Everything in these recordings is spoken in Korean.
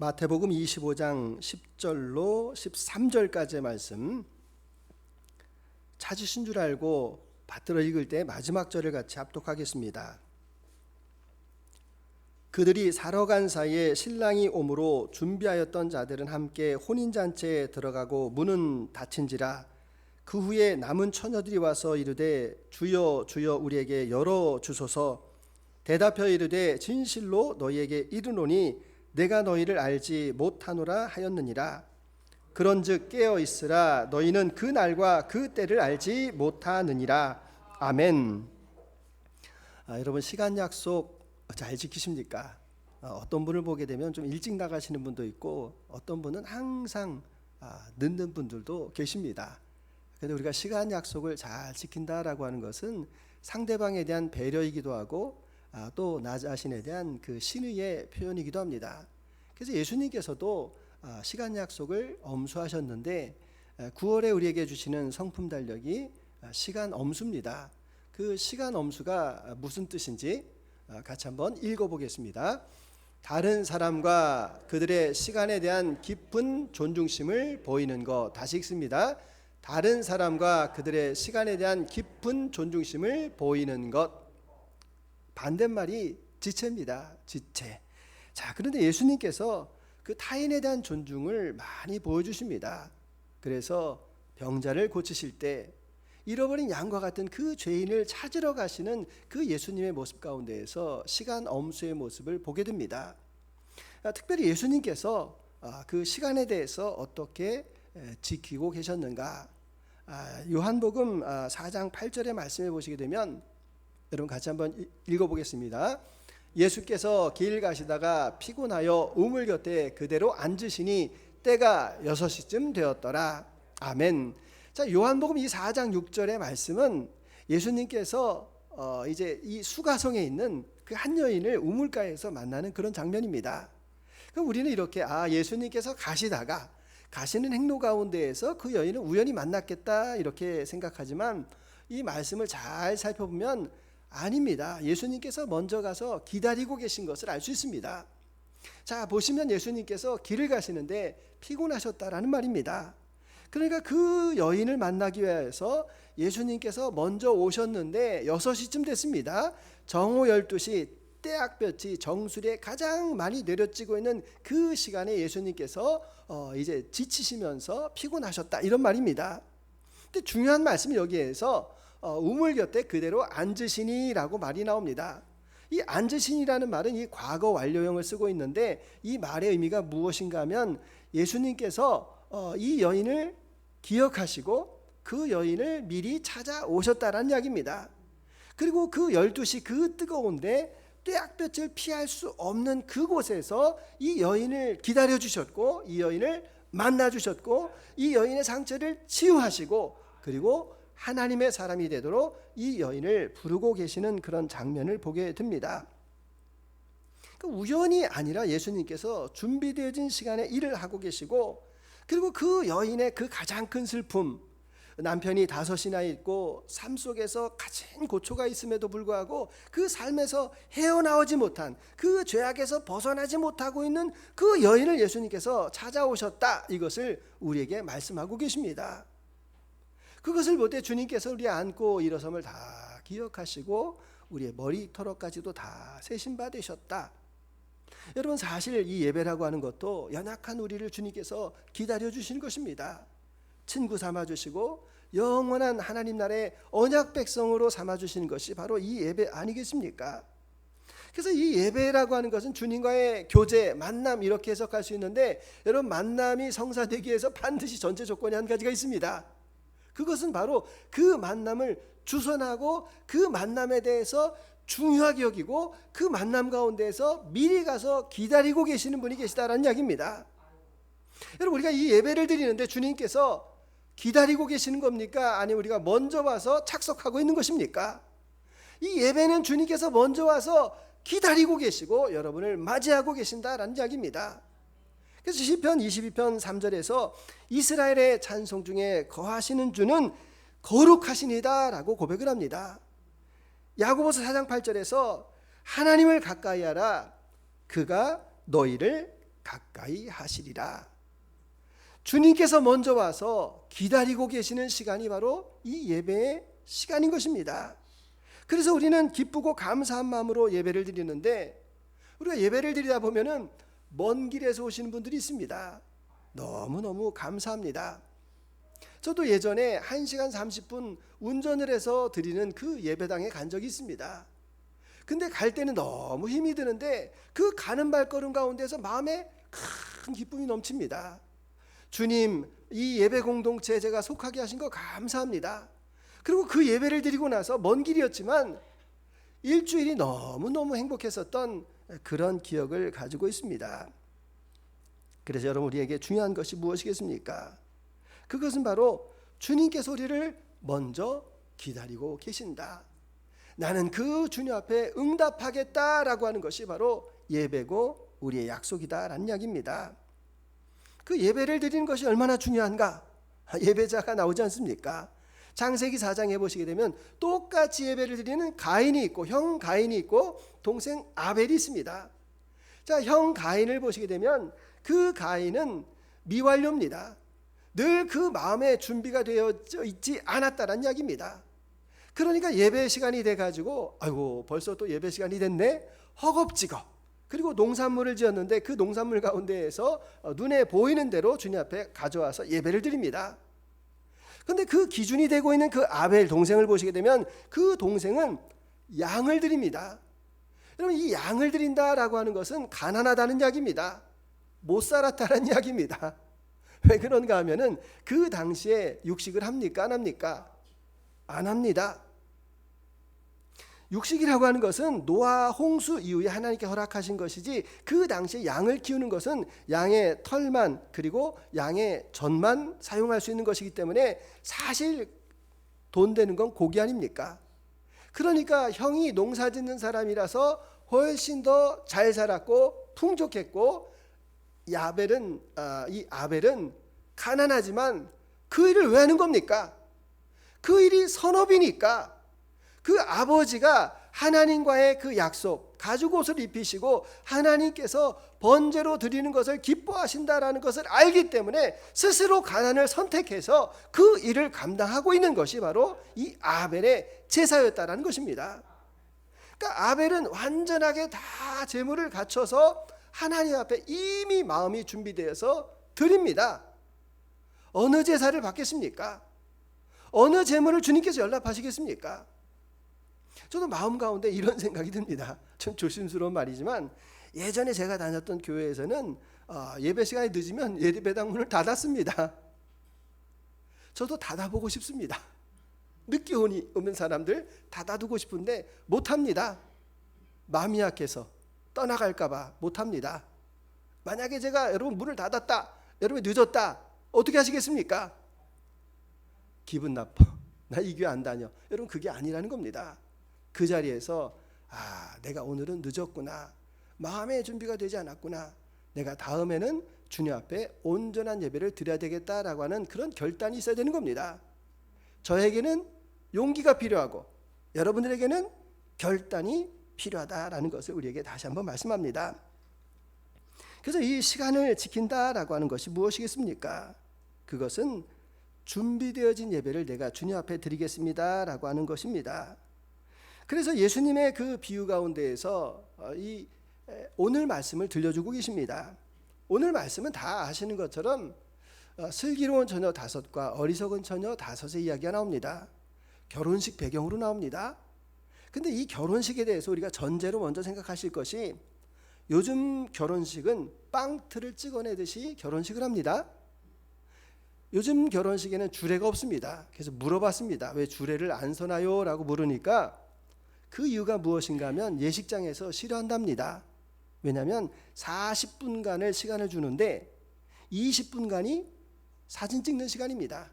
마태복음 25장 10절로 13절까지의 말씀 찾으신 줄 알고 받들어 읽을 때 마지막 절을 같이 합독하겠습니다. 그들이 사러 간 사이에 신랑이 오므로 준비하였던 자들은 함께 혼인잔치에 들어가고 문은 닫힌지라. 그 후에 남은 처녀들이 와서 이르되 주여 주여 우리에게 열어주소서. 대답하여 이르되 진실로 너희에게 이르노니 내가 너희를 알지 못하노라 하였느니라. 그런즉 깨어 있으라. 너희는 그 날과 그 때를 알지 못하느니라. 아멘. 여러분 시간 약속 잘 지키십니까? 어떤 분을 보게 되면 좀 일찍 나가시는 분도 있고 어떤 분은 항상 늦는 분들도 계십니다. 그런데 우리가 시간 약속을 잘 지킨다라고 하는 것은 상대방에 대한 배려이기도 하고 또 나 자신에 대한 그 신의의 표현이기도 합니다. 그래서 예수님께서도 시간 약속을 엄수하셨는데 9월에 우리에게 주시는 성품 달력이 시간 엄수입니다. 그 시간 엄수가 무슨 뜻인지 같이 한번 읽어보겠습니다. 다른 사람과 그들의 시간에 대한 깊은 존중심을 보이는 것. 다시 읽습니다. 다른 사람과 그들의 시간에 대한 깊은 존중심을 보이는 것. 반대말이 지체입니다. 지체. 자, 그런데 예수님께서 그 타인에 대한 존중을 많이 보여주십니다. 그래서 병자를 고치실 때 잃어버린 양과 같은 그 죄인을 찾으러 가시는 그 예수님의 모습 가운데에서 시간 엄수의 모습을 보게 됩니다. 특별히 예수님께서 그 시간에 대해서 어떻게 지키고 계셨는가? 요한복음 4장 8절의 말씀에 보시게 되면 여러분 같이 한번 읽어보겠습니다. 예수께서 길 가시다가 피곤하여 우물 곁에 그대로 앉으시니 때가 6시쯤 되었더라. 아멘. 자, 요한복음 이 4장 6절의 말씀은 예수님께서 이제 이 수가성에 있는 그 한 여인을 우물가에서 만나는 그런 장면입니다. 그럼 우리는 이렇게 예수님께서 가시는 행로 가운데에서 그 여인을 우연히 만났겠다 이렇게 생각하지만 이 말씀을 잘 살펴보면 아닙니다. 예수님께서 먼저 가서 기다리고 계신 것을 알 수 있습니다. 자, 보시면 예수님께서 길을 가시는데 피곤하셨다라는 말입니다. 그러니까 그 여인을 만나기 위해서 예수님께서 먼저 오셨는데 6시쯤 됐습니다. 정오 12시 때악볕이 정수리에 가장 많이 내려지고 있는 그 시간에 예수님께서 이제 지치시면서 피곤하셨다 이런 말입니다. 근데 중요한 말씀이 여기에서 우물 곁에 그대로 앉으시니라고 말이 나옵니다. 이 앉으시니라는 말은 이 과거 완료형을 쓰고 있는데 이 말의 의미가 무엇인가 하면 예수님께서 이 여인을 기억하시고 그 여인을 미리 찾아오셨다라는 이야기입니다. 그리고 그 12시 그 뜨거운데 떼약볕을 피할 수 없는 그곳에서 이 여인을 기다려주셨고 이 여인을 만나주셨고 이 여인의 상처를 치유하시고 그리고 하나님의 사람이 되도록 이 여인을 부르고 계시는 그런 장면을 보게 됩니다. 우연이 아니라 예수님께서 준비되어진 시간에 일을 하고 계시고 그리고 그 여인의 그 가장 큰 슬픔, 남편이 5이나 있고 삶 속에서 가진 고초가 있음에도 불구하고 그 삶에서 헤어나오지 못한 그 죄악에서 벗어나지 못하고 있는 그 여인을 예수님께서 찾아오셨다 이것을 우리에게 말씀하고 계십니다. 그것을 볼 때 주님께서 우리 안고 일어섬을 다 기억하시고 우리의 머리털까지도 다 세심받으셨다. 여러분 사실 이 예배라고 하는 것도 연약한 우리를 주님께서 기다려주시는 것입니다. 친구 삼아주시고 영원한 하나님 나라의 언약 백성으로 삼아주시는 것이 바로 이 예배 아니겠습니까? 그래서 이 예배라고 하는 것은 주님과의 교제, 만남 이렇게 해석할 수 있는데 여러분 만남이 성사되기 위해서 반드시 전제 조건이 한 가지가 있습니다. 그것은 바로 그 만남을 주선하고 그 만남에 대해서 중요하게 여기고 그 만남 가운데에서 미리 가서 기다리고 계시는 분이 계시다라는 이야기입니다. 여러분 우리가 이 예배를 드리는데 주님께서 기다리고 계시는 겁니까? 아니면 우리가 먼저 와서 착석하고 있는 것입니까? 이 예배는 주님께서 먼저 와서 기다리고 계시고 여러분을 맞이하고 계신다라는 이야기입니다. 그래서 시편 22편 3절에서 이스라엘의 찬송 중에 거하시는 주는 거룩하시니다 라고 고백을 합니다. 야고보서 4장 8절에서 하나님을 가까이 하라 그가 너희를 가까이 하시리라. 주님께서 먼저 와서 기다리고 계시는 시간이 바로 이 예배의 시간인 것입니다. 그래서 우리는 기쁘고 감사한 마음으로 예배를 드리는데, 우리가 예배를 드리다 보면은 먼 길에서 오시는 분들이 있습니다. 너무너무 감사합니다. 저도 예전에 1시간 30분 운전을 해서 드리는 그 예배당에 간 적이 있습니다. 근데 갈 때는 너무 힘이 드는데 그 가는 발걸음 가운데서 마음에 큰 기쁨이 넘칩니다. 주님, 이 예배 공동체에 제가 속하게 하신 거 감사합니다. 그리고 그 예배를 드리고 나서 먼 길이었지만 일주일이 너무너무 행복했었던 그런 기억을 가지고 있습니다. 그래서 여러분, 우리에게 중요한 것이 무엇이겠습니까? 그것은 바로 주님께서 우리를 먼저 기다리고 계신다. 나는 그 주님 앞에 응답하겠다라고 하는 것이 바로 예배고 우리의 약속이다라는 이야기입니다. 그 예배를 드리는 것이 얼마나 중요한가? 예배자가 나오지 않습니까? 창세기 4장에 보시게 되면 똑같이 예배를 드리는 가인이 있고, 형 가인이 있고 동생 아벨이 있습니다. 자, 형 가인을 보시게 되면 그 가인은 미완료입니다. 늘 그 마음의 준비가 되어 있지 않았다는 이야기입니다. 그러니까 예배 시간이 돼가지고 아이고 벌써 또 예배 시간이 됐네, 허겁지겁, 그리고 농산물을 지었는데 그 농산물 가운데에서 눈에 보이는 대로 주님 앞에 가져와서 예배를 드립니다. 그런데 그 기준이 되고 있는 그 아벨 동생을 보시게 되면 그 동생은 양을 드립니다. 여러분, 이 양을 드린다라고 하는 것은 가난하다는 이야기입니다. 못 살았다는 이야기입니다. 왜 그런가 하면은 그 당시에 육식을 합니까? 안 합니까? 안 합니다. 육식이라고 하는 것은 노아 홍수 이후에 하나님께 허락하신 것이지, 그 당시에 양을 키우는 것은 양의 털만 그리고 양의 젖만 사용할 수 있는 것이기 때문에 사실 돈 되는 건 고기 아닙니까? 그러니까 형이 농사 짓는 사람이라서 훨씬 더 잘 살았고 풍족했고, 이 아벨은 가난하지만 그 일을 왜 하는 겁니까? 그 일이 선업이니까. 그 아버지가 하나님과의 그 약속, 가죽 옷을 입히시고 하나님께서 번제로 드리는 것을 기뻐하신다라는 것을 알기 때문에 스스로 가난을 선택해서 그 일을 감당하고 있는 것이 바로 이 아벨의 제사였다라는 것입니다. 그러니까 아벨은 완전하게 다 제물을 갖춰서 하나님 앞에 이미 마음이 준비되어서 드립니다. 어느 제사를 받겠습니까? 어느 제물을 주님께서 연락하시겠습니까? 저도 마음 가운데 이런 생각이 듭니다. 좀 조심스러운 말이지만 예전에 제가 다녔던 교회에서는 예배 시간이 늦으면 예배당 문을 닫았습니다. 저도 닫아보고 싶습니다. 늦게 오는 사람들 닫아두고 싶은데 못합니다. 마음이 약해서 떠나갈까 봐 못합니다. 만약에 제가 여러분 문을 닫았다, 여러분 늦었다, 어떻게 하시겠습니까? 기분 나빠. 나 이 교회 안 다녀. 여러분, 그게 아니라는 겁니다. 그 자리에서 내가 오늘은 늦었구나, 마음의 준비가 되지 않았구나, 내가 다음에는 주님 앞에 온전한 예배를 드려야 되겠다라고 하는 그런 결단이 있어야 되는 겁니다. 저에게는 용기가 필요하고 여러분들에게는 결단이 필요하다라는 것을 우리에게 다시 한번 말씀합니다. 그래서 이 시간을 지킨다라고 하는 것이 무엇이겠습니까? 그것은 준비되어진 예배를 내가 주님 앞에 드리겠습니다라고 하는 것입니다. 그래서 예수님의 그 비유 가운데에서 이 오늘 말씀을 들려주고 계십니다. 오늘 말씀은 다 아시는 것처럼 슬기로운 처녀 5과 어리석은 처녀 5의 이야기가 나옵니다. 결혼식 배경으로 나옵니다. 근데 이 결혼식에 대해서 우리가 전제로 먼저 생각하실 것이, 요즘 결혼식은 빵틀을 찍어내듯이 결혼식을 합니다. 요즘 결혼식에는 주례가 없습니다. 그래서 물어봤습니다. 왜 주례를 안 서나요? 라고 물으니까 그 이유가 무엇인가 하면 예식장에서 싫어한답니다. 왜냐하면 40분간을 시간을 주는데 20분간이 사진 찍는 시간입니다.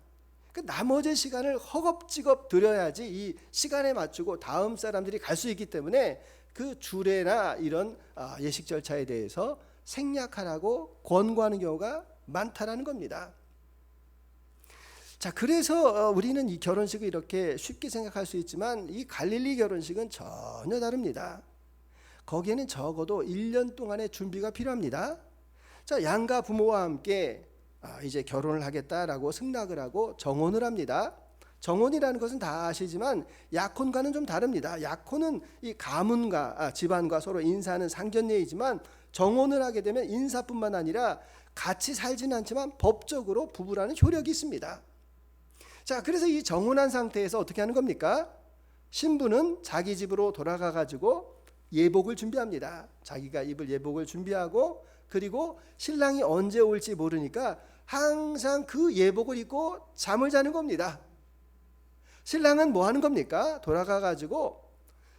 그 나머지 시간을 허겁지겁 들여야지 이 시간에 맞추고 다음 사람들이 갈 수 있기 때문에 그 주례나 이런 예식 절차에 대해서 생략하라고 권고하는 경우가 많다라는 겁니다. 자, 그래서 우리는 이 결혼식을 이렇게 쉽게 생각할 수 있지만 이 갈릴리 결혼식은 전혀 다릅니다. 거기에는 적어도 1년 동안의 준비가 필요합니다. 자, 양가 부모와 함께 이제 결혼을 하겠다라고 승낙을 하고 정혼을 합니다. 정혼이라는 것은 다 아시지만 약혼과는 좀 다릅니다. 약혼은 이 가문과 집안과 서로 인사하는 상견례이지만 정혼을 하게 되면 인사뿐만 아니라 같이 살지는 않지만 법적으로 부부라는 효력이 있습니다. 자, 그래서 이 정혼한 상태에서 어떻게 하는 겁니까? 신부는 자기 집으로 돌아가 가지고 예복을 준비합니다. 자기가 입을 예복을 준비하고, 그리고 신랑이 언제 올지 모르니까 항상 그 예복을 입고 잠을 자는 겁니다. 신랑은 뭐 하는 겁니까? 돌아가 가지고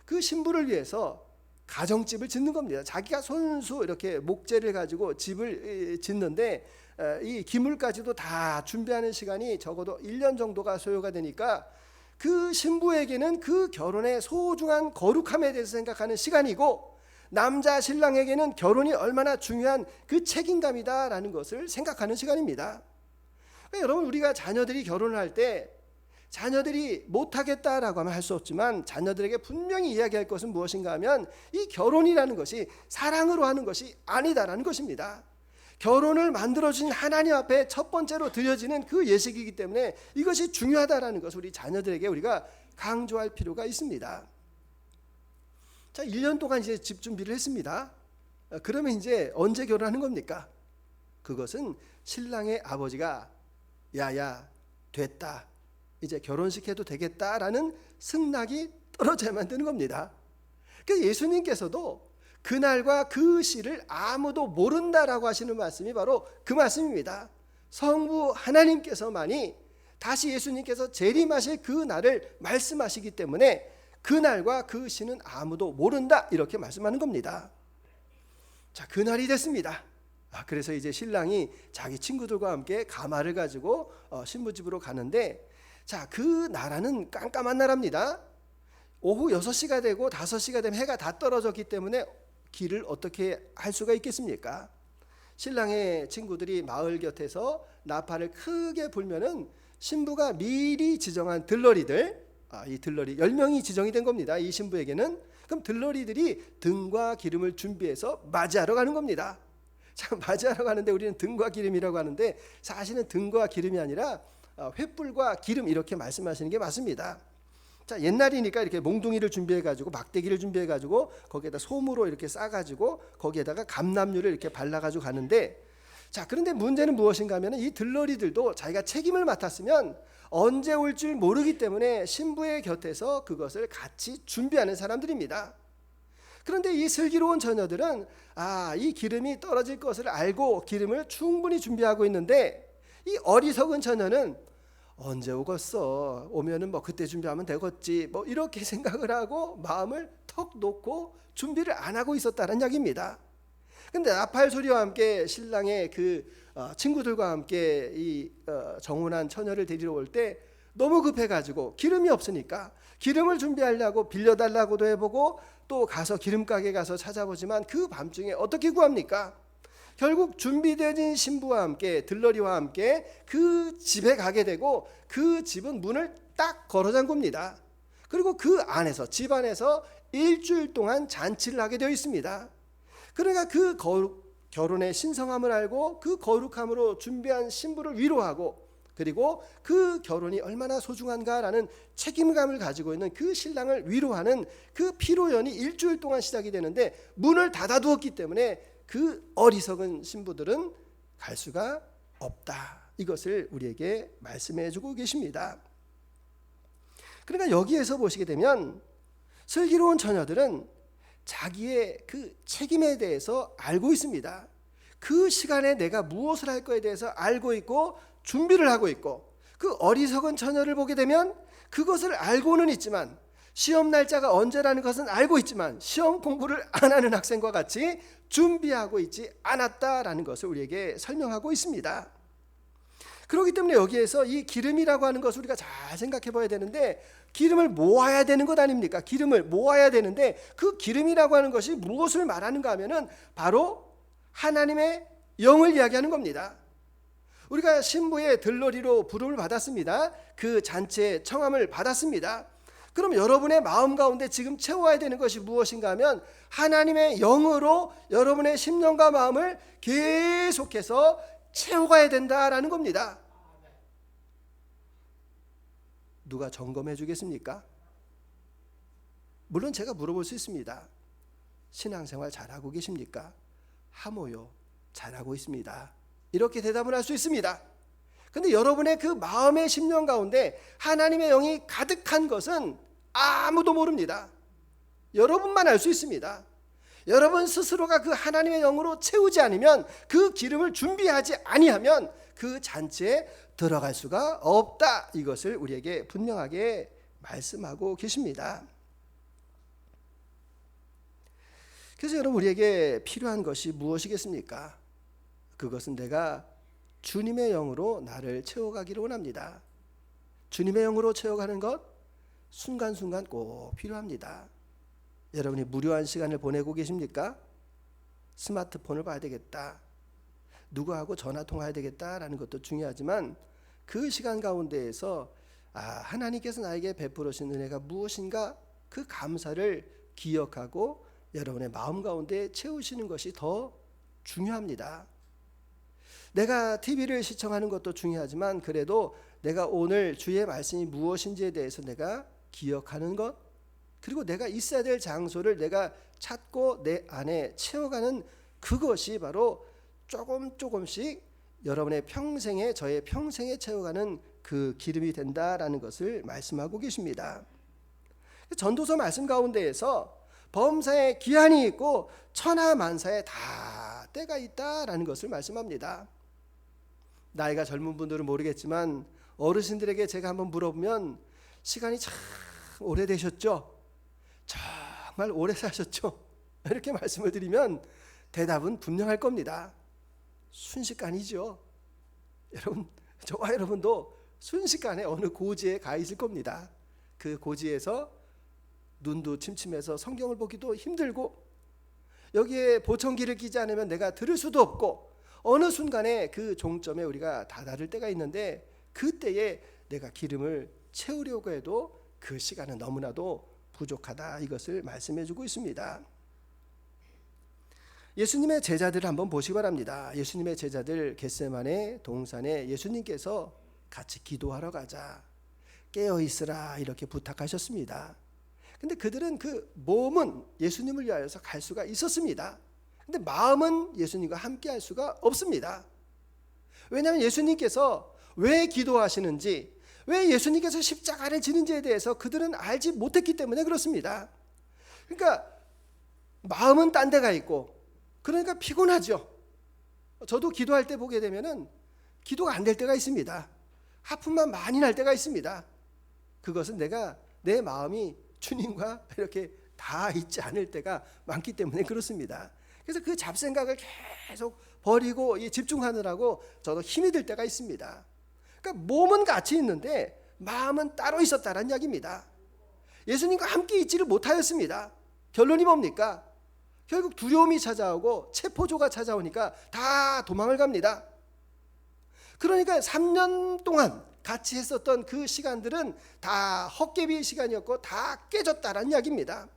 그 신부를 위해서 가정집을 짓는 겁니다. 자기가 손수 이렇게 목재를 가지고 집을 짓는데 이 기물까지도 다 준비하는 시간이 적어도 1년 정도가 소요가 되니까 그 신부에게는 그 결혼의 소중한 거룩함에 대해서 생각하는 시간이고, 남자 신랑에게는 결혼이 얼마나 중요한 그 책임감이다라는 것을 생각하는 시간입니다. 그러니까 여러분, 우리가 자녀들이 결혼을 할 때 자녀들이 못하겠다라고 하면 할 수 없지만 자녀들에게 분명히 이야기할 것은 무엇인가 하면 이 결혼이라는 것이 사랑으로 하는 것이 아니다라는 것입니다. 결혼을 만들어주신 하나님 앞에 첫 번째로 드려지는 그 예식이기 때문에 이것이 중요하다라는 것을 우리 자녀들에게 우리가 강조할 필요가 있습니다. 자, 1년 동안 이제 집 준비를 했습니다. 그러면 이제 언제 결혼하는 겁니까? 그것은 신랑의 아버지가 야야 됐다, 이제 결혼식 해도 되겠다라는 승낙이 떨어져야만 되는 겁니다. 그래서 예수님께서도 그날과 그 시를 아무도 모른다라고 하시는 말씀이 바로 그 말씀입니다. 성부 하나님께서만이 다시 예수님께서 재림하실 그 날을 말씀하시기 때문에 그날과 그 시는 아무도 모른다, 이렇게 말씀하는 겁니다. 자, 그날이 됐습니다. 그래서 이제 신랑이 자기 친구들과 함께 가마를 가지고 신부집으로 가는데, 자, 그 나라는 깜깜한 나라입니다. 오후 6시가 되고 5시가 되면 해가 다 떨어졌기 때문에 길을 어떻게 할 수가 있겠습니까? 신랑의 친구들이 마을 곁에서 나팔을 크게 불면은 신부가 미리 지정한 들러리들, 이 들러리 10명이 지정이 된 겁니다. 이 신부에게는. 그럼 들러리들이 등과 기름을 준비해서 맞이하러 가는 겁니다. 자, 맞이하러 가는데 우리는 등과 기름이라고 하는데 사실은 등과 기름이 아니라 횃불과 기름, 이렇게 말씀하시는 게 맞습니다. 자, 옛날이니까 이렇게 몽둥이를 준비해가지고 막대기를 준비해가지고 거기에다 솜으로 이렇게 싸가지고 거기에다가 감람유를 이렇게 발라가지고 가는데, 자, 그런데 문제는 무엇인가 하면 이 들러리들도 자기가 책임을 맡았으면 언제 올 줄 모르기 때문에 신부의 곁에서 그것을 같이 준비하는 사람들입니다. 그런데 이 슬기로운 처녀들은 이 기름이 떨어질 것을 알고 기름을 충분히 준비하고 있는데, 이 어리석은 처녀는 언제 오겠어, 오면은 뭐 그때 준비하면 되겠지, 뭐 이렇게 생각을 하고 마음을 턱 놓고 준비를 안 하고 있었다는 이야기입니다. 근데 나팔 소리와 함께 신랑의 그 친구들과 함께 이 정혼한 처녀를 데리러 올 때 너무 급해가지고 기름이 없으니까 기름을 준비하려고 빌려달라고도 해보고 또 가서 기름가게 가서 찾아보지만 그 밤중에 어떻게 구합니까? 결국 준비되어진 신부와 함께 들러리와 함께 그 집에 가게 되고, 그 집은 문을 딱 걸어 잠굽니다. 그리고 그 안에서, 집 안에서 일주일 동안 잔치를 하게 되어 있습니다. 그러니까 그 결혼의 신성함을 알고 그 거룩함으로 준비한 신부를 위로하고, 그리고 그 결혼이 얼마나 소중한가라는 책임감을 가지고 있는 그 신랑을 위로하는 그 피로연이 일주일 동안 시작이 되는데 문을 닫아두었기 때문에 그 어리석은 신부들은 갈 수가 없다, 이것을 우리에게 말씀해 주고 계십니다. 그러니까 여기에서 보시게 되면 슬기로운 처녀들은 자기의 그 책임에 대해서 알고 있습니다. 그 시간에 내가 무엇을 할 거에 대해서 알고 있고 준비를 하고 있고, 그 어리석은 처녀를 보게 되면 그것을 알고는 있지만 시험 날짜가 언제라는 것은 알고 있지만 시험 공부를 안 하는 학생과 같이 준비하고 있지 않았다라는 것을 우리에게 설명하고 있습니다. 그렇기 때문에 여기에서 이 기름이라고 하는 것을 우리가 잘 생각해 봐야 되는데, 기름을 모아야 되는 것 아닙니까? 기름을 모아야 되는데 그 기름이라고 하는 것이 무엇을 말하는가 하면은 바로 하나님의 영을 이야기하는 겁니다. 우리가 신부의 들러리로 부름을 받았습니다. 그 잔치에 청함을 받았습니다. 그럼 여러분의 마음 가운데 지금 채워야 되는 것이 무엇인가 하면 하나님의 영으로 여러분의 심령과 마음을 계속해서 채워가야 된다라는 겁니다. 누가 점검해 주겠습니까? 물론 제가 물어볼 수 있습니다. 신앙생활 잘하고 계십니까? 하모요, 잘하고 있습니다. 이렇게 대답을 할 수 있습니다. 그런데 여러분의 그 마음의 심령 가운데 하나님의 영이 가득한 것은 아무도 모릅니다. 여러분만 알 수 있습니다. 여러분 스스로가 그 하나님의 영으로 채우지 않으면, 그 기름을 준비하지 아니하면 그 잔치에 들어갈 수가 없다. 이것을 우리에게 분명하게 말씀하고 계십니다. 그래서 여러분, 우리에게 필요한 것이 무엇이겠습니까? 그것은 내가 주님의 영으로 나를 채워가기를 원합니다. 주님의 영으로 채워가는 것 순간순간 꼭 필요합니다. 여러분이 무료한 시간을 보내고 계십니까? 스마트폰을 봐야 되겠다, 누구하고 전화 통화해야 되겠다라는 것도 중요하지만 그 시간 가운데에서 하나님께서 나에게 베풀으신 은혜가 무엇인가, 그 감사를 기억하고 여러분의 마음 가운데 채우시는 것이 더 중요합니다. 내가 TV를 시청하는 것도 중요하지만 그래도 내가 오늘 주의 말씀이 무엇인지에 대해서 내가 기억하는 것, 그리고 내가 있어야 될 장소를 내가 찾고 내 안에 채워가는 그것이 바로 조금씩 여러분의 평생에, 저의 평생에 채워가는 그 기름이 된다라는 것을 말씀하고 계십니다. 전도서 말씀 가운데에서 범사에 기한이 있고 천하만사에 다 때가 있다라는 것을 말씀합니다. 나이가 젊은 분들은 모르겠지만 어르신들에게 제가 한번 물어보면 시간이 참 오래되셨죠? 정말 오래 사셨죠? 이렇게 말씀을 드리면 대답은 분명할 겁니다. 순식간이죠. 여러분, 저와 여러분도 순식간에 어느 고지에 가 있을 겁니다. 그 고지에서 눈도 침침해서 성경을 보기도 힘들고, 여기에 보청기를 끼지 않으면 내가 들을 수도 없고, 어느 순간에 그 종점에 우리가 다다를 때가 있는데, 그때에 내가 기름을 채우려고 해도 그 시간은 너무나도 부족하다. 이것을 말씀해 주고 있습니다. 예수님의 제자들을 한번 보시기 바랍니다. 예수님의 제자들 겟세마네 동산에 예수님께서 같이 기도하러 가자, 깨어 있으라 이렇게 부탁하셨습니다. 근데 그들은 그 몸은 예수님을 위하여서 갈 수가 있었습니다. 근데 마음은 예수님과 함께 할 수가 없습니다. 왜냐하면 예수님께서 왜 기도하시는지, 왜 예수님께서 십자가를 지는지에 대해서 그들은 알지 못했기 때문에 그렇습니다. 그러니까 마음은 딴 데가 있고, 그러니까 피곤하죠. 저도 기도할 때 보게 되면은 기도가 안 될 때가 있습니다. 하품만 많이 날 때가 있습니다. 그것은 내가 내 마음이 주님과 이렇게 다 있지 않을 때가 많기 때문에 그렇습니다. 그래서 그 잡생각을 계속 버리고 집중하느라고 저도 힘이 들 때가 있습니다. 그러니까 몸은 같이 있는데 마음은 따로 있었다는 이야기입니다. 예수님과 함께 있지를 못하였습니다. 결론이 뭡니까? 결국 두려움이 찾아오고 체포조가 찾아오니까 다 도망을 갑니다. 그러니까 3년 동안 같이 했었던 그 시간들은 다 헛개비의 시간이었고 다 깨졌다는 이야기입니다.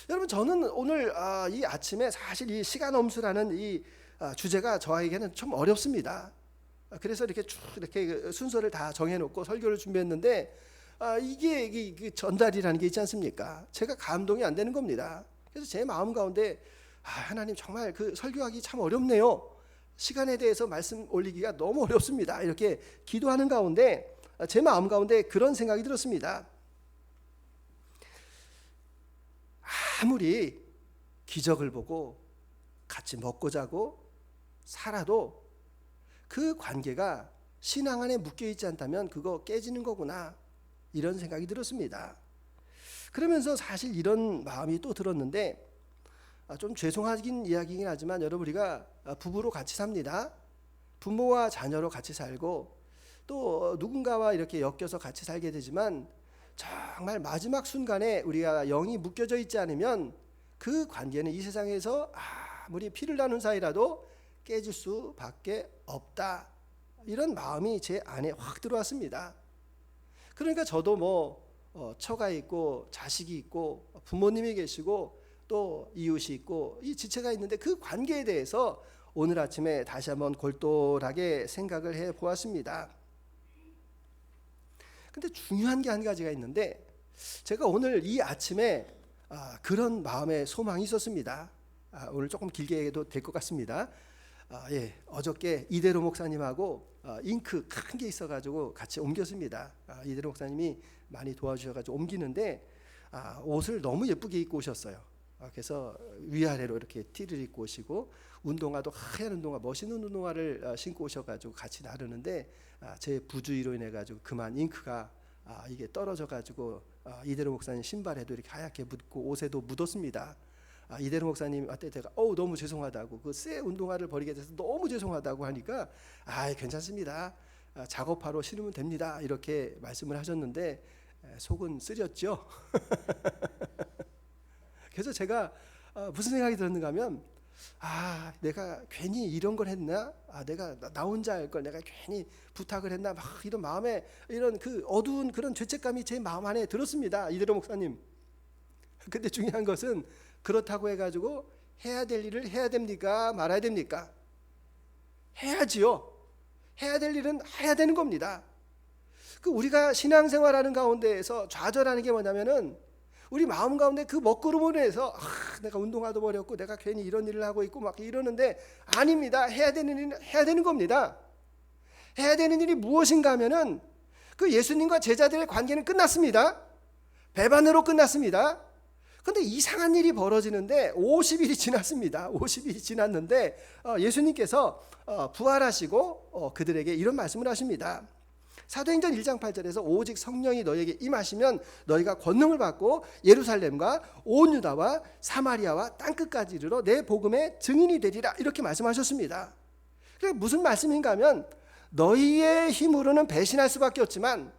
여러분, 저는 오늘 이 아침에 사실 이 시간 엄수라는 이 주제가 저에게는 좀 어렵습니다. 그래서 이렇게 쭉 이렇게 순서를 다 정해놓고 설교를 준비했는데 이게 전달이라는 게 있지 않습니까? 제가 감동이 안 되는 겁니다. 그래서 제 마음 가운데 하나님, 정말 그 설교하기 참 어렵네요. 시간에 대해서 말씀 올리기가 너무 어렵습니다. 이렇게 기도하는 가운데 제 마음 가운데 그런 생각이 들었습니다. 아무리 기적을 보고 같이 먹고 자고 살아도 그 관계가 신앙 안에 묶여있지 않다면 그거 깨지는 거구나, 이런 생각이 들었습니다. 그러면서 사실 이런 마음이 또 들었는데, 좀 죄송하긴 이야기이긴 하지만 여러분, 우리가 부부로 같이 삽니다. 부모와 자녀로 같이 살고 또 누군가와 이렇게 엮여서 같이 살게 되지만 정말 마지막 순간에 우리가 영이 묶여져 있지 않으면 그 관계는 이 세상에서 아무리 피를 나눈 사이라도 깨질 수밖에 없다, 이런 마음이 제 안에 확 들어왔습니다. 그러니까 저도 처가 있고 자식이 있고 부모님이 계시고 또 이웃이 있고 이 지체가 있는데 그 관계에 대해서 오늘 아침에 다시 한번 골똘하게 생각을 해 보았습니다. 근데 중요한 게 한 가지가 있는데 제가 오늘 이 아침에 그런 마음의 소망이 있었습니다. 오늘 조금 길게 해도 될 것 같습니다. 어저께 이대로 목사님하고 잉크 큰 게 있어가지고 같이 옮겼습니다. 이대로 목사님이 많이 도와주셔가지고 옮기는데 옷을 너무 예쁘게 입고 오셨어요. 그래서 위아래로 이렇게 티를 입고 오시고 운동화도 하얀 운동화, 멋있는 운동화를 신고 오셔가지고 같이 나르는데 제 부주의로 인해 가지고 그만 잉크가 이게 떨어져가지고 이대로 목사님 신발에도 이렇게 하얗게 묻고 옷에도 묻었습니다. 이대로 목사님 한테 제가 너무 죄송하다고 그 새 운동화를 버리게 돼서 너무 죄송하다고 하니까 괜찮습니다. 작업하러 신으면 됩니다. 이렇게 말씀을 하셨는데 속은 쓰렸죠. 그래서 제가 무슨 생각이 들었는가 하면 내가 괜히 이런 걸 했나? 내가 나 혼자 할 걸 내가 괜히 부탁을 했나? 막 이런 마음에 이런 그 어두운 그런 죄책감이 제 마음 안에 들었습니다. 이대로 목사님. 근데 중요한 것은 그렇다고 해가지고 해야 될 일을 해야 됩니까? 말아야 됩니까? 해야지요. 해야 될 일은 해야 되는 겁니다. 그 우리가 신앙생활하는 가운데에서 좌절하는 게 뭐냐면은 우리 마음 가운데 그 먹구름으로 해서 내가 운동화도 버렸고 내가 괜히 이런 일을 하고 있고 막 이러는데 아닙니다. 해야 되는 일은 해야 되는 겁니다. 해야 되는 일이 무엇인가 하면은 그 예수님과 제자들의 관계는 끝났습니다. 배반으로 끝났습니다. 그런데 이상한 일이 벌어지는데 50일이 지났습니다. 50일이 지났는데 예수님께서 부활하시고 그들에게 이런 말씀을 하십니다. 사도행전 1장 8절에서 오직 성령이 너희에게 임하시면 너희가 권능을 받고 예루살렘과 온 유다와 사마리아와 땅끝까지 이르러 내 복음의 증인이 되리라 이렇게 말씀하셨습니다. 그게 무슨 말씀인가 하면 너희의 힘으로는 배신할 수밖에 없지만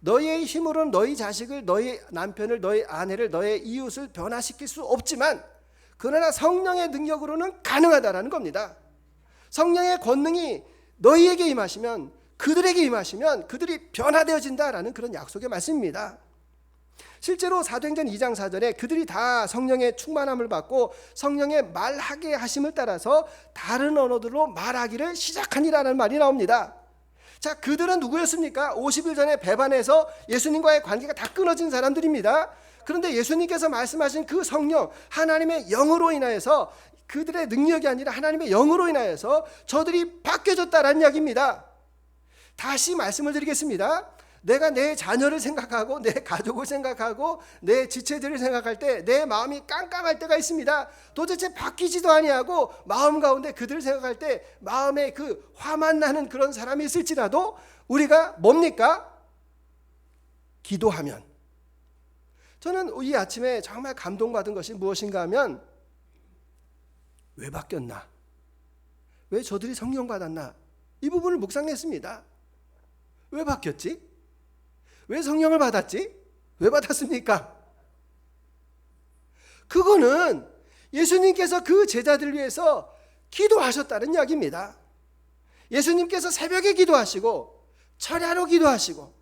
너희의 힘으로는 너희 자식을 너희 남편을 너희 아내를 너희 이웃을 변화시킬 수 없지만 그러나 성령의 능력으로는 가능하다라는 겁니다. 성령의 권능이 너희에게 임하시면 그들에게 임하시면 그들이 변화되어진다라는 그런 약속의 말씀입니다. 실제로 사도행전 2장 4절에 그들이 다 성령의 충만함을 받고 성령의 말하게 하심을 따라서 다른 언어들로 말하기를 시작하니라는 말이 나옵니다. 자, 그들은 누구였습니까? 50일 전에 배반해서 예수님과의 관계가 다 끊어진 사람들입니다. 그런데 예수님께서 말씀하신 그 성령 하나님의 영으로 인하여서 그들의 능력이 아니라 하나님의 영으로 인하여서 저들이 바뀌어졌다라는 이야기입니다. 다시 말씀을 드리겠습니다. 내가 내 자녀를 생각하고 내 가족을 생각하고 내 지체들을 생각할 때 내 마음이 깜깜할 때가 있습니다. 도대체 바뀌지도 아니하고 마음 가운데 그들을 생각할 때 마음에 그 화만 나는 그런 사람이 있을지라도 우리가 뭡니까? 기도하면. 저는 이 아침에 정말 감동받은 것이 무엇인가 하면 왜 바뀌었나? 왜 저들이 성령 받았나? 이 부분을 묵상했습니다. 왜 바뀌었지? 왜 성령을 받았지? 왜 받았습니까? 그거는 예수님께서 그 제자들을 위해서 기도하셨다는 이야기입니다. 예수님께서 새벽에 기도하시고 철야로 기도하시고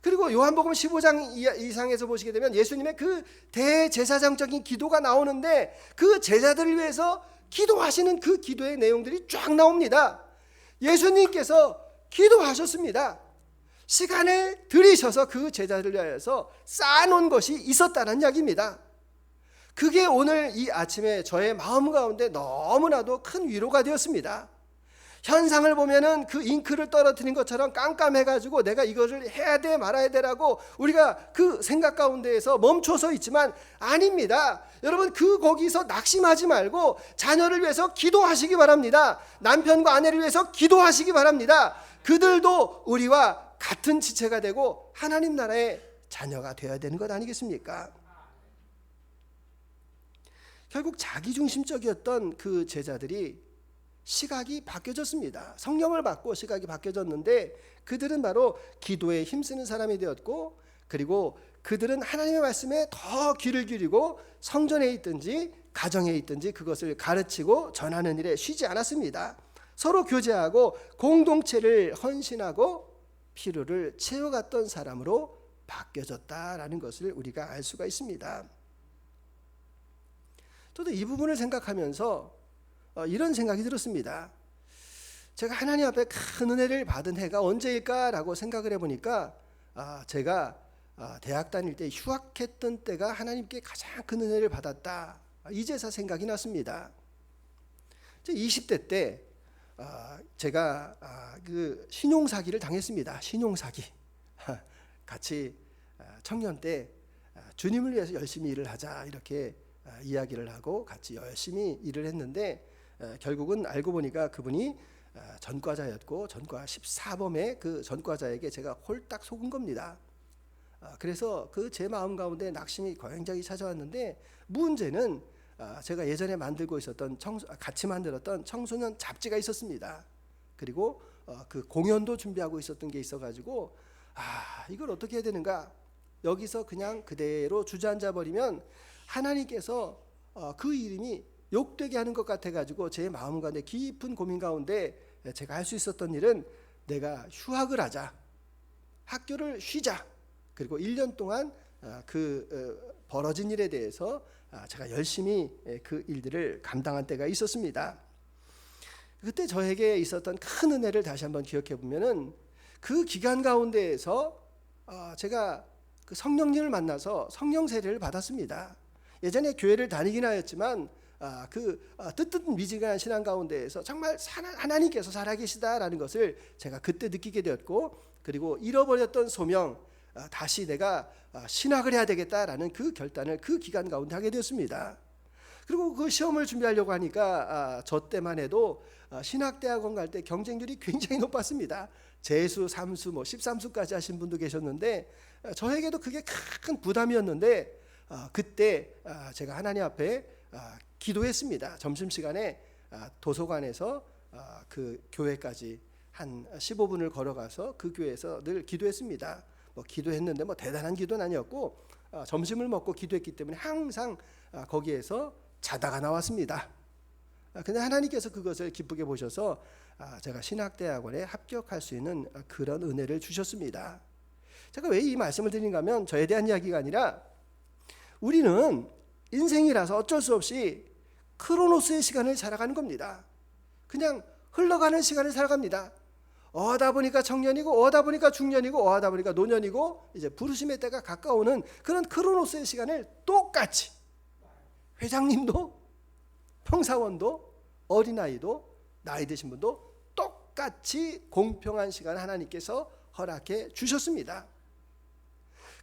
그리고 요한복음 15장 이상에서 보시게 되면 예수님의 그 대제사장적인 기도가 나오는데 그 제자들을 위해서 기도하시는 그 기도의 내용들이 쫙 나옵니다. 예수님께서 기도하셨습니다. 시간을 들이셔서 그 제자들을 위해서 쌓아놓은 것이 있었다는 이야기입니다. 그게 오늘 이 아침에 저의 마음 가운데 너무나도 큰 위로가 되었습니다. 현상을 보면은 그 잉크를 떨어뜨린 것처럼 깜깜해가지고 내가 이것을 해야 돼 말아야 되라고 우리가 그 생각 가운데에서 멈춰서 있지만 아닙니다. 여러분 거기서 낙심하지 말고 자녀를 위해서 기도하시기 바랍니다. 남편과 아내를 위해서 기도하시기 바랍니다. 그들도 우리와 같은 지체가 되고 하나님 나라의 자녀가 되어야 되는 것 아니겠습니까? 결국 자기중심적이었던 그 제자들이 시각이 바뀌어졌습니다. 성령을 받고 시각이 바뀌어졌는데 그들은 바로 기도에 힘쓰는 사람이 되었고 그리고 그들은 하나님의 말씀에 더 귀를 기울이고 성전에 있든지 가정에 있든지 그것을 가르치고 전하는 일에 쉬지 않았습니다. 서로 교제하고 공동체를 헌신하고 필요를 채워갔던 사람으로 바뀌어졌다라는 것을 우리가 알 수가 있습니다. 저도 이 부분을 생각하면서 이런 생각이 들었습니다. 제가 하나님 앞에 큰 은혜를 받은 해가 언제일까라고 생각을 해보니까 제가 대학 다닐 때 휴학했던 때가 하나님께 가장 큰 은혜를 받았다. 이제서 생각이 났습니다. 20대 때 제가 그 신용사기를 당했습니다. 신용사기. 같이 청년 때 주님을 위해서 열심히 일을 하자 이렇게 이야기를 하고 같이 열심히 일을 했는데 결국은 알고 보니까 그분이 전과자였고 전과 14범의 그 전과자에게 제가 홀딱 속은 겁니다. 그래서 그 제 마음 가운데 낙심이 굉장히 찾아왔는데 문제는 제가 예전에 만들고 있었던 같이 만들었던 청소년 잡지가 있었습니다. 그리고 그 공연도 준비하고 있었던 게 있어가지고 이걸 어떻게 해야 되는가? 여기서 그냥 그대로 주저앉아 버리면 하나님께서 그 이름이 욕되게 하는 것 같아가지고 제 마음 가운데 깊은 고민 가운데 제가 할 수 있었던 일은 내가 휴학을 하자, 학교를 쉬자, 그리고 1년 동안 그 벌어진 일에 대해서 제가 열심히 그 일들을 감당한 때가 있었습니다. 그때 저에게 있었던 큰 은혜를 다시 한번 기억해 보면은 그 기간 가운데에서 제가 그 성령님을 만나서 성령 세례를 받았습니다. 예전에 교회를 다니긴 하였지만 뜻뜻미지근한 신앙 가운데에서 정말 하나님께서 살아계시다라는 것을 제가 그때 느끼게 되었고, 그리고 잃어버렸던 소명, 다시 내가 신학을 해야 되겠다라는 그 결단을 그 기간 가운데 하게 되었습니다. 그리고 그 시험을 준비하려고 하니까 저 때만 해도 신학대학원 갈 때 경쟁률이 굉장히 높았습니다. 재수, 삼수, 13수까지 하신 분도 계셨는데 저에게도 그게 큰 부담이었는데 그때 제가 하나님 앞에 기도했습니다. 점심시간에 도서관에서 그 교회까지 한 15분을 걸어가서 그 교회에서 늘 기도했습니다. 기도했는데 대단한 기도는 아니었고 점심을 먹고 기도했기 때문에 항상 거기에서 자다가 나왔습니다. 근데 하나님께서 그것을 기쁘게 보셔서 제가 신학대학원에 합격할 수 있는 그런 은혜를 주셨습니다. 제가 왜 이 말씀을 드리는가 하면 저에 대한 이야기가 아니라 우리는 인생이라서 어쩔 수 없이 크로노스의 시간을 살아가는 겁니다. 그냥 흘러가는 시간을 살아갑니다. 어다 보니까 청년이고 어다 보니까 중년이고 어다 보니까 노년이고 이제 부르심의 때가 가까우는 그런 크로노스의 시간을 똑같이 회장님도 평사원도 어린아이도 나이 드신 분도 똑같이 공평한 시간을 하나님께서 허락해 주셨습니다.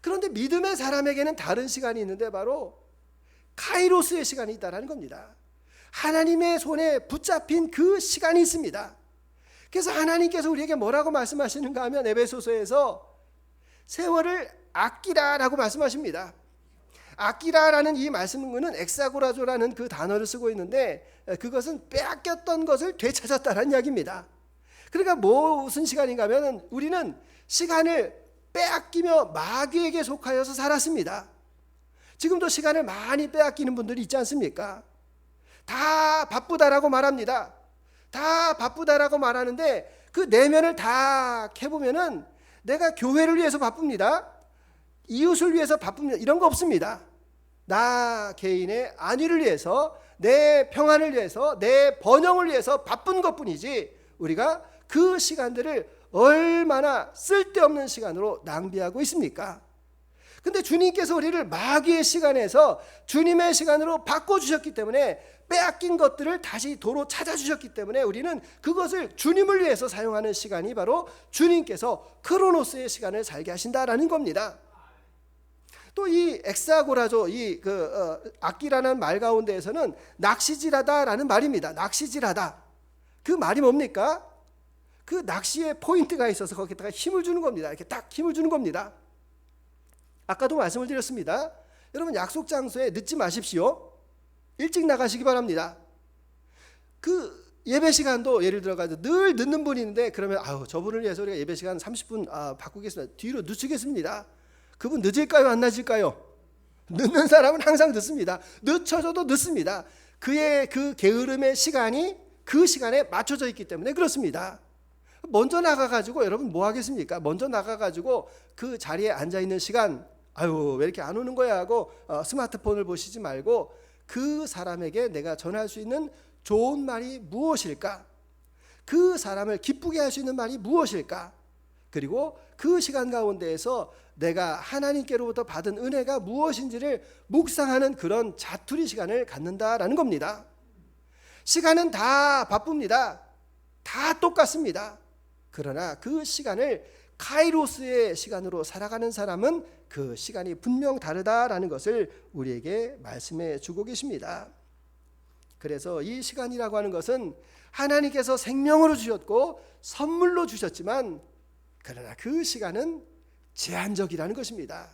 그런데 믿음의 사람에게는 다른 시간이 있는데 바로 카이로스의 시간이 있다는 겁니다. 하나님의 손에 붙잡힌 그 시간이 있습니다. 그래서 하나님께서 우리에게 뭐라고 말씀하시는가 하면 에베소서에서 세월을 아끼라라고 말씀하십니다. 아끼라라는 이 말씀은 엑사고라조라는 그 단어를 쓰고 있는데 그것은 빼앗겼던 것을 되찾았다는 이야기입니다. 그러니까 무슨 시간인가 하면 우리는 시간을 빼앗기며 마귀에게 속하여서 살았습니다. 지금도 시간을 많이 빼앗기는 분들이 있지 않습니까? 다 바쁘다라고 말합니다. 다 바쁘다라고 말하는데 그 내면을 다 캐보면은 내가 교회를 위해서 바쁩니다. 이웃을 위해서 바쁩니다. 이런 거 없습니다. 나 개인의 안위를 위해서, 내 평안을 위해서, 내 번영을 위해서 바쁜 것뿐이지 우리가 그 시간들을 얼마나 쓸데없는 시간으로 낭비하고 있습니까? 근데 주님께서 우리를 마귀의 시간에서 주님의 시간으로 바꿔주셨기 때문에 빼앗긴 것들을 다시 도로 찾아주셨기 때문에 우리는 그것을 주님을 위해서 사용하는 시간이 바로 주님께서 크로노스의 시간을 살게 하신다라는 겁니다. 또 이 엑사고라조, 악기라는 말 가운데에서는 낚시질하다라는 말입니다. 낚시질하다. 그 말이 뭡니까? 그 낚시의 포인트가 있어서 거기다가 힘을 주는 겁니다. 이렇게 딱 힘을 주는 겁니다. 아까도 말씀을 드렸습니다. 여러분 약속 장소에 늦지 마십시오. 일찍 나가시기 바랍니다. 그 예배 시간도 예를 들어가지고 늘 늦는 분이 있는데 그러면 저분을 위해서 우리가 예배 시간 30분 바꾸겠습니다. 뒤로 늦추겠습니다. 그분 늦을까요? 안 늦을까요? 늦는 사람은 항상 늦습니다. 늦춰져도 늦습니다. 그의 그 게으름의 시간이 그 시간에 맞춰져 있기 때문에 그렇습니다. 먼저 나가가지고 여러분 뭐 하겠습니까? 먼저 나가가지고 그 자리에 앉아있는 시간, 아유 왜 이렇게 안 오는 거야 하고 스마트폰을 보시지 말고 그 사람에게 내가 전할 수 있는 좋은 말이 무엇일까? 그 사람을 기쁘게 할 수 있는 말이 무엇일까? 그리고 그 시간 가운데에서 내가 하나님께로부터 받은 은혜가 무엇인지를 묵상하는 그런 자투리 시간을 갖는다라는 겁니다. 시간은 다 바쁩니다. 다 똑같습니다. 그러나 그 시간을 카이로스의 시간으로 살아가는 사람은 그 시간이 분명 다르다라는 것을 우리에게 말씀해 주고 계십니다. 그래서 이 시간이라고 하는 것은 하나님께서 생명으로 주셨고 선물로 주셨지만, 그러나 그 시간은 제한적이라는 것입니다.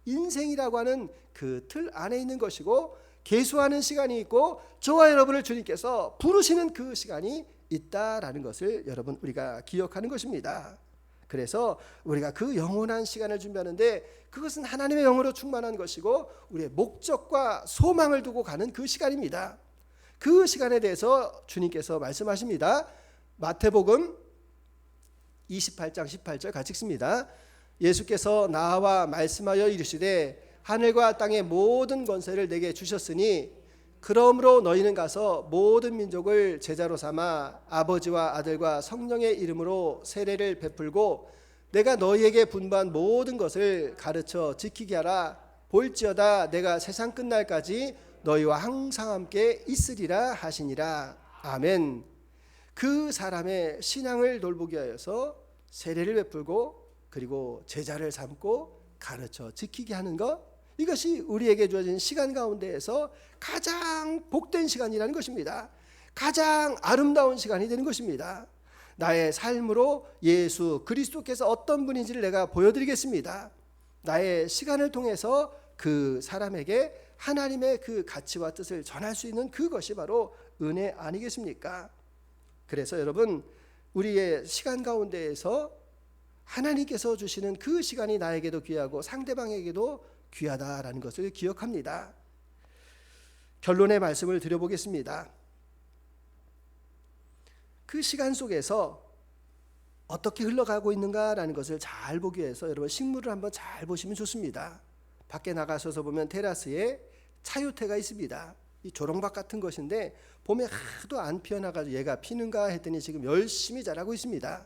인생이라고 하는 그 틀 안에 있는 것이고 계수하는 시간이 있고 저와 여러분을 주님께서 부르시는 그 시간이 있다라는 것을 여러분 우리가 기억하는 것입니다. 그래서 우리가 그 영원한 시간을 준비하는데 그것은 하나님의 영으로 충만한 것이고 우리의 목적과 소망을 두고 가는 그 시간입니다. 그 시간에 대해서 주님께서 말씀하십니다. 마태복음 28장 18절 같이 읽습니다. 예수께서 나와 말씀하여 이르시되 하늘과 땅의 모든 권세를 내게 주셨으니 그러므로 너희는 가서 모든 민족을 제자로 삼아 아버지와 아들과 성령의 이름으로 세례를 베풀고 내가 너희에게 분부한 모든 것을 가르쳐 지키게 하라. 볼지어다 내가 세상 끝날까지 너희와 항상 함께 있으리라 하시니라. 아멘. 그 사람의 신앙을 돌보기 위하여서 세례를 베풀고 그리고 제자를 삼고 가르쳐 지키게 하는 것, 이것이 우리에게 주어진 시간 가운데에서 가장 복된 시간이라는 것입니다. 가장 아름다운 시간이 되는 것입니다. 나의 삶으로 예수 그리스도께서 어떤 분인지를 내가 보여드리겠습니다. 나의 시간을 통해서 그 사람에게 하나님의 그 가치와 뜻을 전할 수 있는 그것이 바로 은혜 아니겠습니까? 그래서 여러분, 우리의 시간 가운데에서 하나님께서 주시는 그 시간이 나에게도 귀하고 상대방에게도 귀하다라는 것을 기억합니다. 결론의 말씀을 드려보겠습니다. 그 시간 속에서 어떻게 흘러가고 있는가라는 것을 잘 보기 위해서 여러분 식물을 한번 잘 보시면 좋습니다. 밖에 나가셔서 보면 테라스에 차유태가 있습니다. 이 조롱박 같은 것인데 봄에 하도 안 피어나가지고 얘가 피는가 했더니 지금 열심히 자라고 있습니다.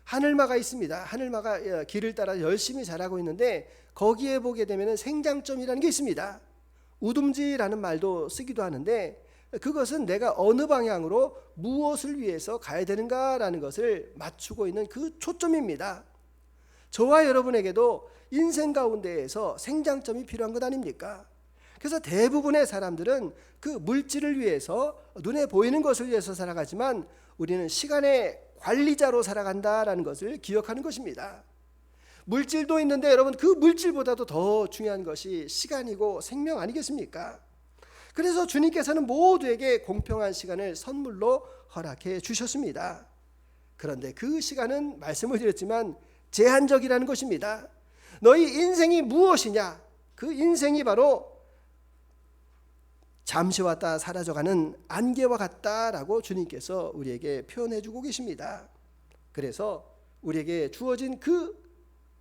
하늘마가 있습니다. 하늘마가 길을 따라 열심히 자라고 있는데 거기에 보게 되면 생장점이라는 게 있습니다. 우둠지라는 말도 쓰기도 하는데 그것은 내가 어느 방향으로 무엇을 위해서 가야 되는가라는 것을 맞추고 있는 그 초점입니다. 저와 여러분에게도 인생 가운데에서 생장점이 필요한 것 아닙니까? 그래서 대부분의 사람들은 그 물질을 위해서 눈에 보이는 것을 위해서 살아가지만 우리는 시간의 관리자로 살아간다라는 것을 기억하는 것입니다. 물질도 있는데 여러분 그 물질보다도 더 중요한 것이 시간이고 생명 아니겠습니까? 그래서 주님께서는 모두에게 공평한 시간을 선물로 허락해 주셨습니다. 그런데 그 시간은 말씀을 드렸지만 제한적이라는 것입니다. 너희 인생이 무엇이냐? 그 인생이 바로 잠시 왔다 사라져가는 안개와 같다라고 주님께서 우리에게 표현해 주고 계십니다. 그래서 우리에게 주어진 그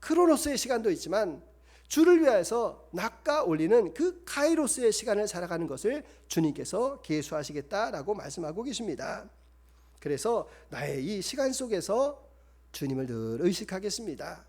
크로노스의 시간도 있지만 주를 위하여서 낚아 올리는 그 카이로스의 시간을 살아가는 것을 주님께서 계수하시겠다라고 말씀하고 계십니다. 그래서 나의 이 시간 속에서 주님을 늘 의식하겠습니다.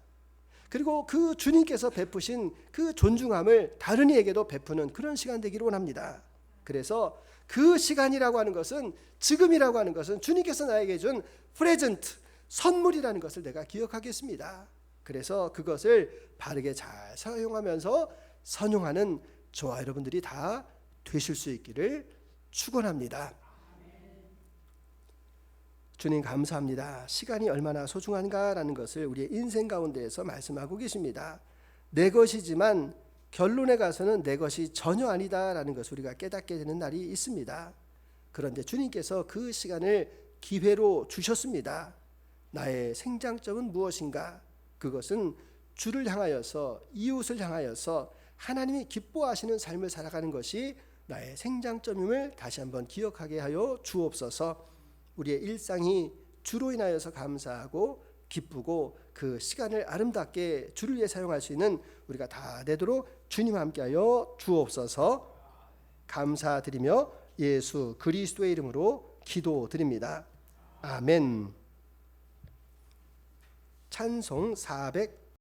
그리고 그 주님께서 베푸신 그 존중함을 다른 이에게도 베푸는 그런 시간 되기를 원합니다. 그래서 그 시간이라고 하는 것은, 지금이라고 하는 것은 주님께서 나에게 준 프레젠트, 선물이라는 것을 내가 기억하겠습니다. 그래서 그것을 바르게 잘 사용하면서 선용하는 저와 여러분들이 다 되실 수 있기를 축원합니다. 주님 감사합니다. 시간이 얼마나 소중한가라는 것을 우리의 인생 가운데에서 말씀하고 계십니다. 내 것이지만 결론에 가서는 내 것이 전혀 아니다라는 것을 우리가 깨닫게 되는 날이 있습니다. 그런데 주님께서 그 시간을 기회로 주셨습니다. 나의 생장점은 무엇인가? 그것은 주를 향하여서, 이웃을 향하여서 하나님이 기뻐하시는 삶을 살아가는 것이 나의 생장점임을 다시 한번 기억하게 하여 주옵소서. 우리의 일상이 주로 인하여서 감사하고 기쁘고 그 시간을 아름답게 주를 위해 사용할 수 있는 우리가 다 되도록 주님 함께하여 주옵소서. 감사드리며 예수 그리스도의 이름으로 기도드립니다. 아멘. 찬송 400